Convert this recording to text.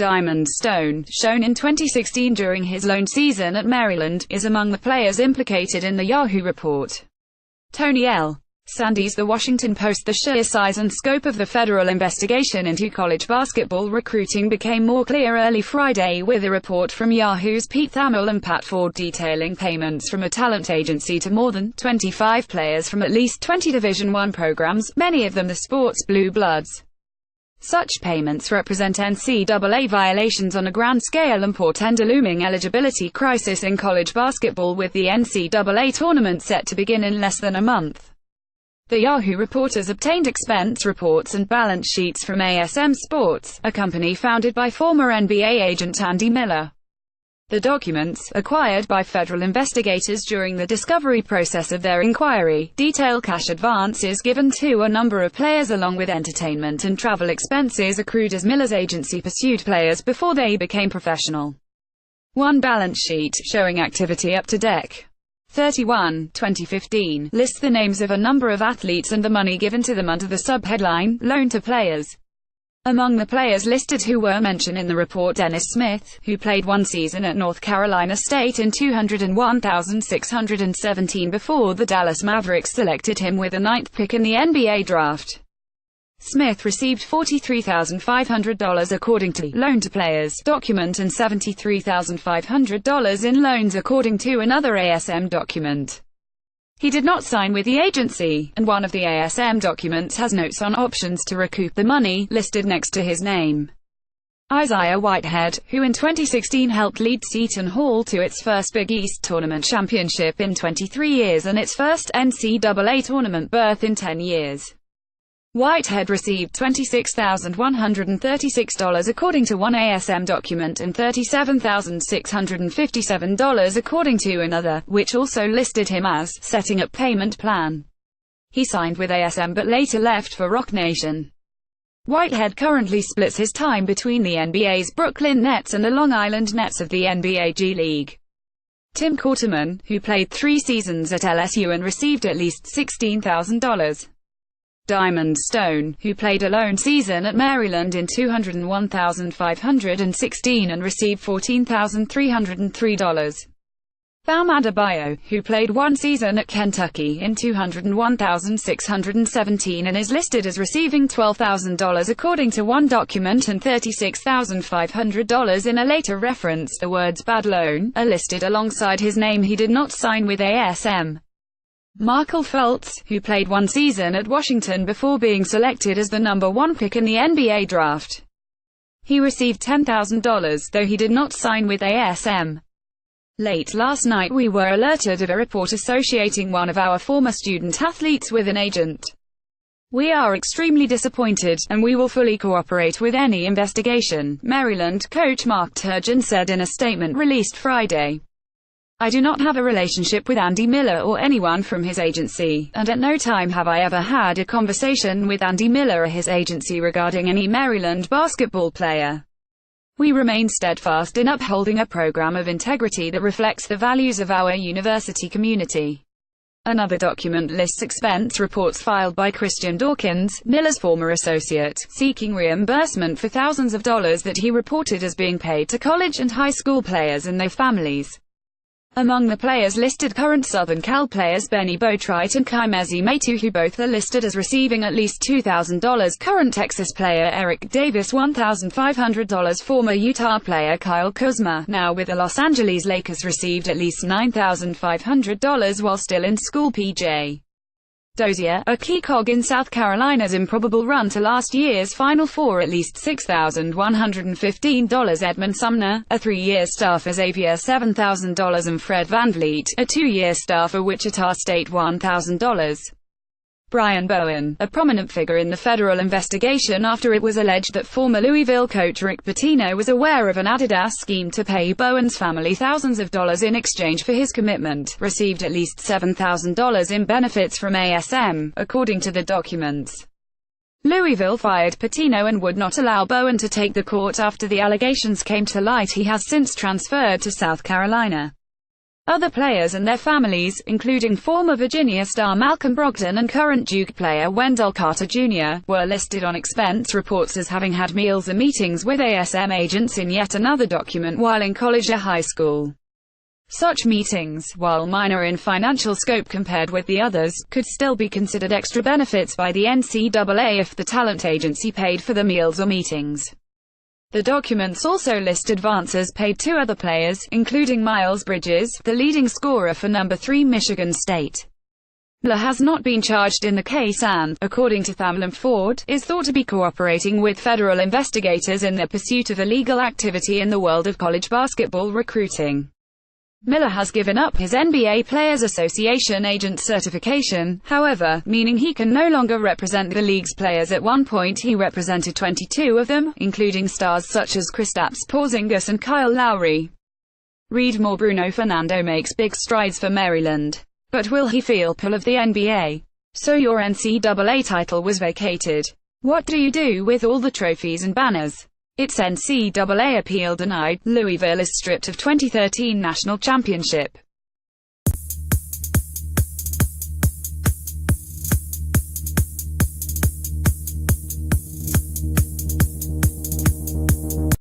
Diamond Stone, shown in 2016 during his lone season at Maryland, is among the players implicated in the Yahoo report. Tony L. Sandys. The Washington Post. The sheer size and scope of the federal investigation into college basketball recruiting became more clear early Friday with a report from Yahoo's Pete Thamel and Pat Ford detailing payments from a talent agency to more than 25 players from at least 20 Division I programs, many of them the sport's blue bloods. Such payments represent NCAA violations on a grand scale and portend a looming eligibility crisis in college basketball, with the NCAA tournament set to begin in less than a month. The Yahoo reporters obtained expense reports and balance sheets from ASM Sports, a company founded by former NBA agent Andy Miller. The documents, acquired by federal investigators during the discovery process of their inquiry, detail cash advances given to a number of players along with entertainment and travel expenses accrued as Miller's agency pursued players before they became professional. One balance sheet, showing activity up to Dec. 31, 2015, lists the names of a number of athletes and the money given to them under the subheadline, Loan to Players. Among the players listed who were mentioned in the report: Dennis Smith, who played one season at North Carolina State in $201,617 before the Dallas Mavericks selected him with the 9th pick in the NBA draft. Smith received $43,500 according to Loan to Players document and $73,500 in loans according to another ASM document. He did not sign with the agency, and one of the ASM documents has notes on options to recoup the money, listed next to his name. Isaiah Whitehead, who in 2016 helped lead Seton Hall to its first Big East Tournament championship in 23 years and its first NCAA tournament berth in 10 years. Whitehead received $26,136 according to one ASM document and $37,657 according to another, which also listed him as setting up payment plan. He signed with ASM but later left for Roc Nation. Whitehead currently splits his time between the NBA's Brooklyn Nets and the Long Island Nets of the NBA G League. Tim Quarterman, who played 3 seasons at LSU and received at least $16,000. Diamond Stone, who played a lone season at Maryland in $201,516 and received $14,303. Bam Adebayo, who played one season at Kentucky in $201,617 and is listed as receiving $12,000 according to one document and $36,500 in a later reference. The words "bad loan" are listed alongside his name. He did not sign with ASM. Markelle Fultz, who played one season at Washington before being selected as the number 1 pick in the NBA draft. He received $10,000, though he did not sign with ASM. Late last night we were alerted of a report associating one of our former student athletes with an agent. We are extremely disappointed, and we will fully cooperate with any investigation, Maryland coach Mark Turgeon said in a statement released Friday. I do not have a relationship with Andy Miller or anyone from his agency, and at no time have I ever had a conversation with Andy Miller or his agency regarding any Maryland basketball player. We remain steadfast in upholding a program of integrity that reflects the values of our university community. Another document lists expense reports filed by Christian Dawkins, Miller's former associate, seeking reimbursement for thousands of dollars that he reported as being paid to college and high school players and their families. Among the players listed current Southern Cal players Benny Boatwright and Chimezie Metu, who both are listed as receiving at least $2,000, current Texas player Eric Davis $1,500, former Utah player Kyle Kuzma, now with the Los Angeles Lakers, received at least $9,500 while still in school. PJ Dozier, a key cog in South Carolina's improbable run to last year's Final Four, at least $6,115. Edmond Sumner, a 3-year staffer Xavier $7,000 and Fred VanVleet, a 2-year staffer Wichita State $1,000. Brian Bowen, a prominent figure in the federal investigation after it was alleged that former Louisville coach Rick Pitino was aware of an Adidas scheme to pay Bowen's family thousands of dollars in exchange for his commitment, received at least $7,000 in benefits from ASM, according to the documents. Louisville fired Pitino and would not allow Bowen to take the court after the allegations came to light. He has since transferred to South Carolina. Other players and their families, including former Virginia star Malcolm Brogdon and current Duke player Wendell Carter Jr., were listed on expense reports as having had meals and meetings with ASM agents in yet another document while in college or high school. Such meetings, while minor in financial scope compared with the others, could still be considered extra benefits by the NCAA if the talent agency paid for the meals or meetings. The documents also list advances paid to other players, including Miles Bridges, the leading scorer for number 3 Michigan State. Miller has not been charged in the case and, according to Thamlin Ford, is thought to be cooperating with federal investigators in their pursuit of illegal activity in the world of college basketball recruiting. Miller has given up his NBA Players Association agent certification, however, meaning he can no longer represent the league's players. At one point he represented 22 of them, including stars such as Kristaps Porzingis and Kyle Lowry. Read more. Bruno Fernando makes big strides for Maryland. But will he feel pull of the NBA? So your NCAA title was vacated. What do you do with all the trophies and banners? Its NCAA appeal denied. Louisville is stripped of 2013 national championship.